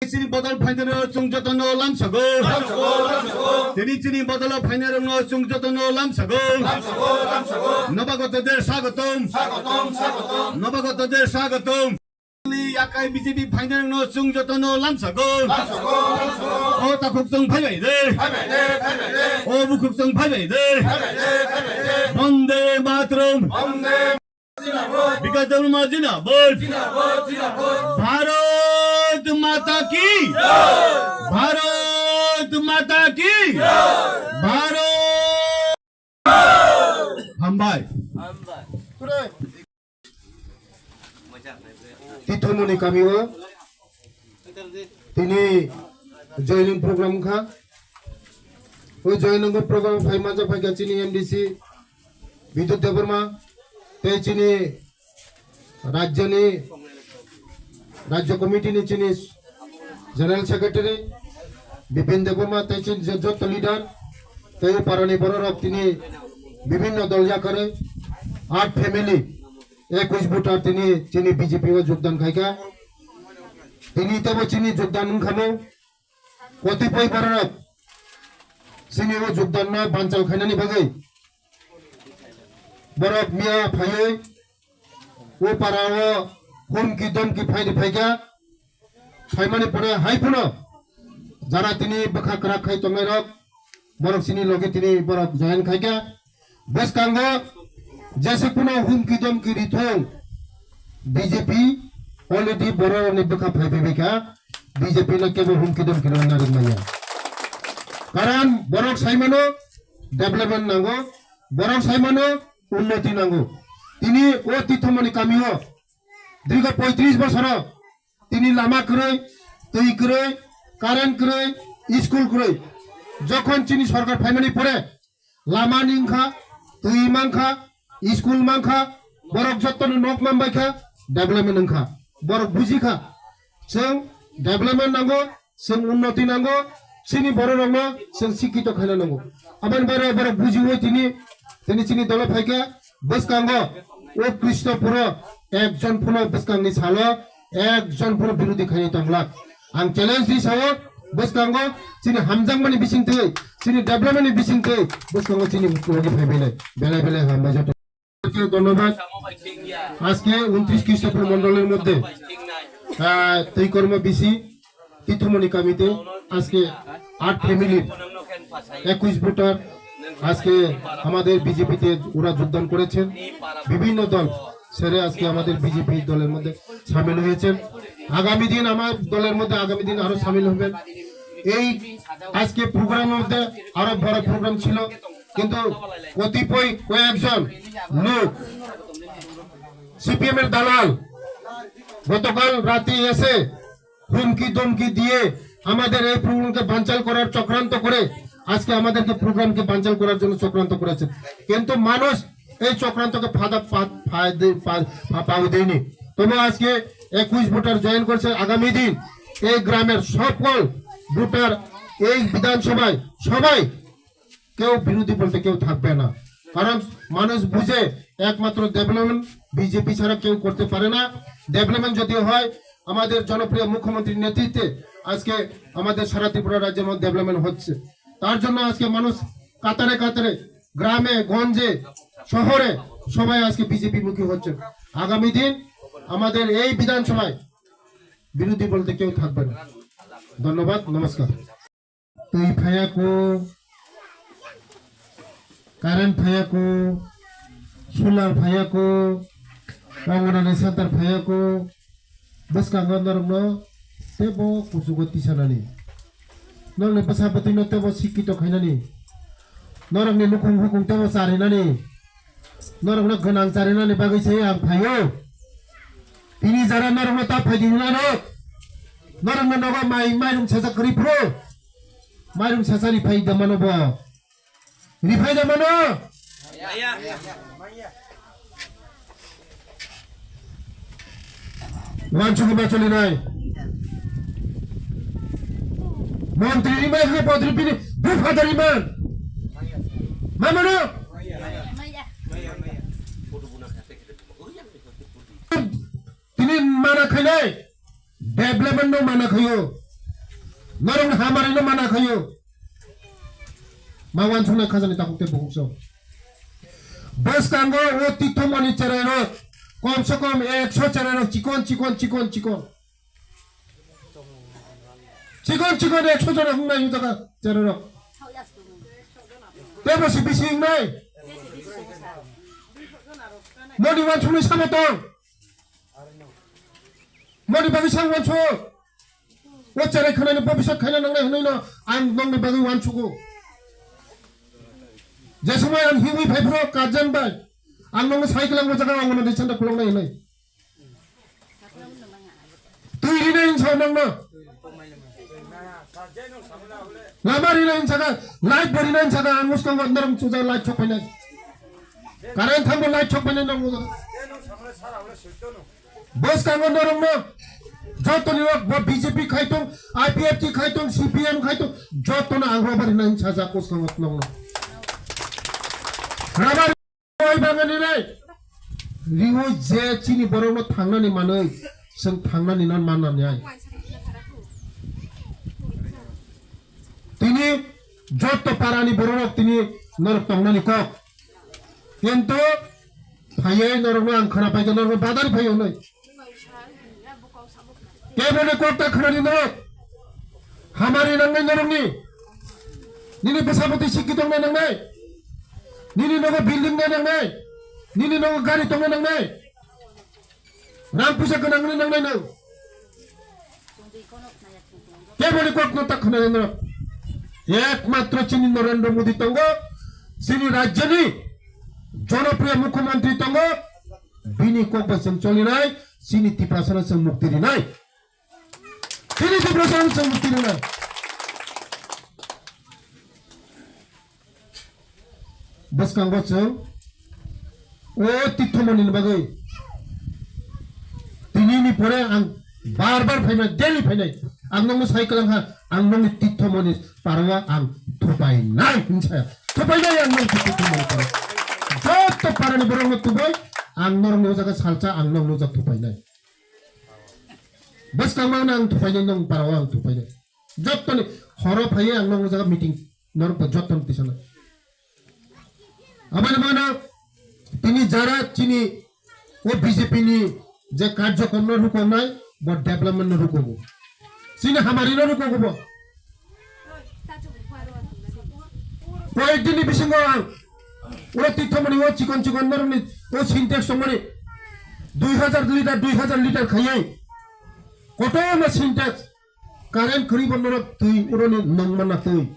sini botol final chung joto no lam sago tini sini botol final no chung joto no lam sago নবাগতদের স্বাগতম নবাগতদের স্বাগতম আকাই BJP ফাইনাল নো chung joto no lam sago ও তাকুক chung ফাইবাই দে ও বুকুক chung ফাইবাই দে বন্দে মাতরম বিগত জিন্দাবাদ भारत माता की भारत माता की भारत हामबाय तीर्थमणि कामियो तिनी जॉइनिंग प्रोग्राम खा वो जॉइनिंग प्रोग्राम फाइमा जा फाइगा चिनी एमडीसी विद्युत देवबर्मा ते चिनी राज्य कमिटी ने चिनी जनरल सेक्रेटरी विपिन देवबर्मा ते चिनी जत लीडर ते पारानी बररब तिनी विभिन्न दल जा करे 8 फैमिली 21 भोटार तिनी चिनी बीजेपी में योगदान खाइका तिनी तब चिनी योगदान खामो कतिपय बररब चिनी वो योगदान ना बांचल खाइनानि बागै बरफ मिया फायै वो पाराओ हुम की दम की फायदे फायगा फायमाने पड़े हाई पुनो जरा तिनी बखा करा खाई तो मेरा बरफ सिनी लोगे तिनी बरफ जॉइन खाएगा बस कांगो जैसे पुनो हुम की दम की रिथोंग बीजेपी ऑलरेडी बरफ ने बखा फाय बेका बीजेपी ने केवल हुम की दम की रंगा रंगा कारण बरफ साइमानो डेवलपमेंट नांगो बरफ साइमानो उन्नति नांगो तिनी ओ तीर्थमणि कामियो दीर्घ 35 बছর তিনি লামা করে তৈ করে কারেন্ট করে স্কুল করে যখন চিনি সরকার ফাইনালি পড়ে লামা নিংখা তৈ মাংখা স্কুল মাংখা বরক যতন নক মামবাইখা ডেভেলপমেন্ট নংখা বরক বুজিখা जों ডেভেলপমেন্ট নাঙ্গো जों উন্নতি নাঙ্গো চিনি বড় রঙ जों শিক্ষিত খাইনা নাঙ্গো আবার বড় বড় বুঝি হই তিনি চিনি দল ফাইকা বসকাঙ্গো ও কৃষ্ণপুর একজন পুনো বসকাঙ্গনি সালো একজন পুনো বিরোধী খাইনি তংলা আং চ্যালেঞ্জ দি সাও বসকাঙ্গো চিনি হামজাংমানি বিসিংতে চিনি ডেভেলপমেন্টনি বিসিংতে বসকাঙ্গো চিনি লগে ফাইবেলে বেলা বেলা হামবা যত ধন্যবাদ আজকে 29 কৃষ্ণপুর মণ্ডলের মধ্যে তৈকর্ম বিসি तीर्थमणि कामिते आज के 8 फैमिली 21 ভোটার আজকে আমাদের বিজেপিতে ওরা যোগদান করেছেন বিভিন্ন দল ছেড়ে আজকে আমাদের বিজেপি দলের মধ্যে শামিল হয়েছেন আগামী দিন আমার দলের মধ্যে আগামী দিন আরো শামিল হবেন এই আজকে প্রোগ্রামের মধ্যে আরো বড় প্রোগ্রাম ছিল কিন্তু কতিপয় কয়েকজন লোক সিপিএম এর দালাল গতকাল রাতে এসে হুমকি দমকি দিয়ে আমাদের এই প্রোগ্রামকে বানচাল করার চক্রান্ত করে আজকে আমাদেরকে প্রোগ্রামকে বানচাল করার জন্য চক্রান্ত করেছে কিন্তু মানুষ এই চক্রান্তকে পাও দেয়নি তবে আজকে 21 ভোটার জয়েন করছে আগামী দিন এই গ্রামের সকল ভোটার এই বিধানসভায় সবাই কেউ বিরোধী বলতে কেউ থাকবে না কারণ মানুষ বুঝে একমাত্র ডেভেলপমেন্ট বিজেপি ছাড়া কেউ করতে পারে না ডেভেলপমেন্ট যদি হয় আমাদের জনপ্রিয় মুখ্যমন্ত্রীর নেতৃত্বে আজকে আমাদের সারা ত্রিপুরা রাজ্যের মধ্যে ডেভেলপমেন্ট হচ্ছে তার জন্য আজকে মানুষ কাতারে কাতারে গ্রামে গঞ্জে শহরে সবাই আজকে বিজেপি মুখী হচ্ছে আগামী দিন আমাদের এই বিধানসভায় বিরোধী বলতে কেউ থাকবে না ধন্যবাদ নমস্কার তুই ফায়াকো কারেন্ট ফায়াকো সোলার ফায়াকো অঙ্গনানি সেন্টার ফায়াকো बस कांगन नरमनो तेबो कुसुगो तिसानानि नरने बसापतिनो तेबो सिकितो खाइनानि नरमनि लुखुं हुकुं तेबो चारिनानि नरमनो गोनां चारिनानि बागैसै आं फायो तिनि जारा नरमनो ता फाइदिनानो नरमनो नगो माइरुं सासा करिफ्रो माइरुं सासा रिफाइ दमानो बो रिफाइ दमानो वांचुकी बाचली नाही मंत्री में के पदरी पिनी बुफादरी मान मामनो तिनी माना खैनाय डेभलपमेन्ट नो माना खयो 너랑 하마리는 만나 가요. 마완 손에 가자니 다국대 보국서. बस कांगो वो तीर्थो मनी चरेनो कम से कम 100 चरेनो चिकन 100 जना हुंना युतका चरेनो तेबसी बिसिंग नाय मनी वान छुनि सामतो मनी बागि सांगवान छु वो चरे खनानि भविष्य खाना नंगनाय हनैनो आं नंगनि बागि वान छुगो जेसमाय आं हिवी भाइफ्रो काजन बाय आं नंग साइकेल आं मोजां आं मोनदि चन्दा खुलंनाय नै तुइरिनाय इनसा नंगनो लामारिनाय इनसागा लाइट बरिनाय इनसागा आं मुस्कां नरम सुजा लाइट छकफायनाय कारेन्ट थांबो लाइट छकफायनाय नंगो बस कांगो नरमनो जतनि बीजेपी खायतों आईपीएफटी खायतों सीपीएम खायतों जतनो आं रबारिनाय इनसाजा कोसकांगो नंगनो राबारि ओइ बागानिनाय रिवो जे चिनि बरनो थांनानै मानै जों थांनानै ना माननानै आइ तिनि जत पारानि बरनो तिनि नरक थांनानै क किन्तु फायै नरनो आं खोना पाइगोन नरनो बादारि फायो नै केबले कोटा खोनानि नरक हामारि नांनाय नरकनि निनि बसापति शिक्षित नांनाय Nini nogo building na nangnay, nini nogo gari tong na nangnay, rampusa ka nangnay nangnay nang. Kaya bali ko no tak na nangnay. Ekmatro chini Narendra Modi tongo, sini rajyani, jonopriya mukhyamantri tongo, bini ko basang choli nai, sini tiprasana sang mukti nai. Sini tiprasana sang mukti nai. बस Congo चो ओ तिथो मनिन बागै तिनिनि परे आं बार फैनाय daily फैनाय आं नंग cycle आं नंग तिथो मनि पारवा आं थपायनाय हिंसा थपायनाय आं नंग तिथो मनि पार जत पारनि बरंग तुबाय आं नरम जागा सालचा आं नंग जा थपायनाय बस कांगो आं थपायनाय नंग पारवा आं थपायनाय जतनि हर फैय आं नंग जागा मीटिंग नर जतन तिसना अब माना तिनी जरा चिनी वो बीजेपी नि जे कार्यक्रम न रुकनाय ब डेभलपमेन्ट न रुकबो सिने हमारी न रुकबो कोइ दिनि बिसिंगो ओ तिथमनि ओ चिकन नरनि ओ सिन्टेक्स समनि 2000 लिटार खायै कतो न सिन्टेक्स कारेन्ट खरि बन्दर तुइ उरनि नंमना तुइ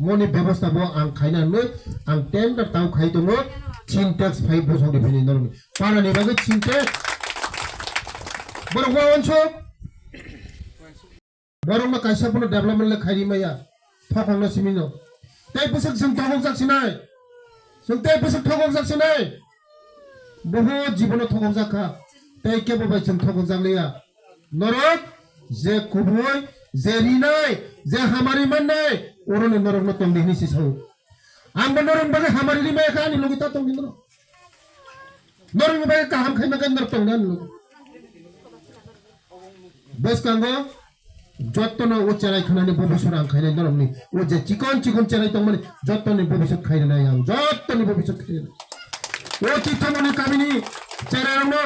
मनि व्यवस्था बो आं खाइनानै आं टेन्डर ताव खाइदोंमो सिन्टेक्स 5 बोसोरनि फैनि नरनि पारानि बागै सिन्टेक्स बरगवा अनसो बरगमा काइसाफोर डेभलपमेन्ट ले खाइरि माया थखंना सिमिनो तै बोसोर जों थखं जासिनाय जों तै बोसोर थखं जासिनाय बहुत जीवन थखं जाखा तै केबो बाय जों थखं जालिया नरक जे कुबुय जे रिनाय जे हामारि माननाय ओरने नरक न तंग दिनि सिसाउ आं नरक बागे हामारि नि माया खानि लगिता तंग दिनो नरक बागे काम खाइना गन नरक तंग न बस कांगो जत्तन ओ चराय खानानि भविष्य आं खाइनाय नरकनि ओ जे चिकन चराय तंग माने जत्तनि भविष्य खाइनाय आं जत्तनि भविष्य खाइनाय ओ तिथमनि कामिनि चरायनो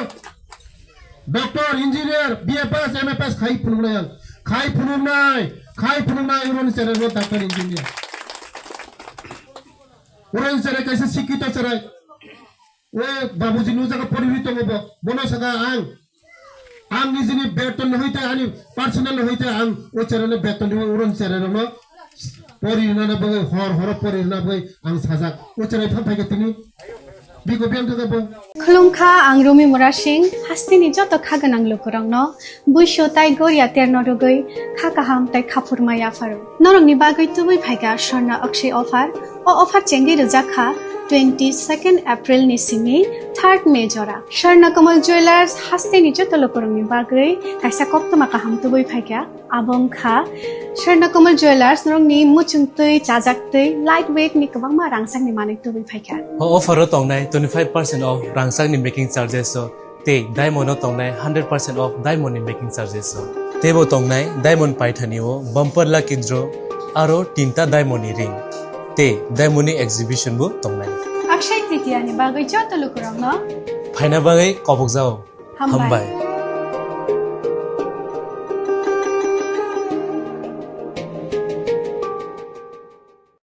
डॉक्टर इंजीनियर बीएफएस एमएफएस खाइ फुनुनाय आं खाइ फुनुनाय उरन चराय डॉक्टर इंजीनियर उरन चराय कैसे शिक्षित चराय ओ बाबूजी नु जगा परिवित गबो बनो सगा आं निजिनि बेतन होइते आनि पर्सनल होइते आं ओ चरायने बेतन उरन चरायनो परिना बगै हर परिना बगै आं साजा ओ चराय फाफायगे तिनि बिगो बेंग गबो खुलुमखा आं रुमि मुरासिं हास्तिनि जत खागोनां लोकरंनो बुइसो ताइ गोरिया तेरनो रुगै खाकाहाम ताइ खाफुरमाया फारो नरंनि बागै तुबै फाइगा स्वर्णा अक्षय अफार ओ अफार चेंगि रजाखा 22 एप्रिल नि सिंनि 3 मे जरा स्वर्ण कमल ज्वेलर्स हास्तिनि जत लोकरंनि बागै काइसा कप्तमा काहाम तुबै फाइगा आबंखा स्वर्ण कमल ज्वेलर्स नरंनि मुचुंतै चाजाक्तै लाइट वेट नि गोबांमा रांसांनि मानै तुबै फाइगा ऑफर तंगनाय 25% ऑफ रांसांनि making charges te diamond no tongnai 100% of diamond in making charges so tebo tongnai diamond paithani o bumper la kindro aro tinta diamond ring te diamond exhibition bu tongnai Akshay Tritiya ni bagay joto lukurang no phaina bagai kobok jao Hambai. hambai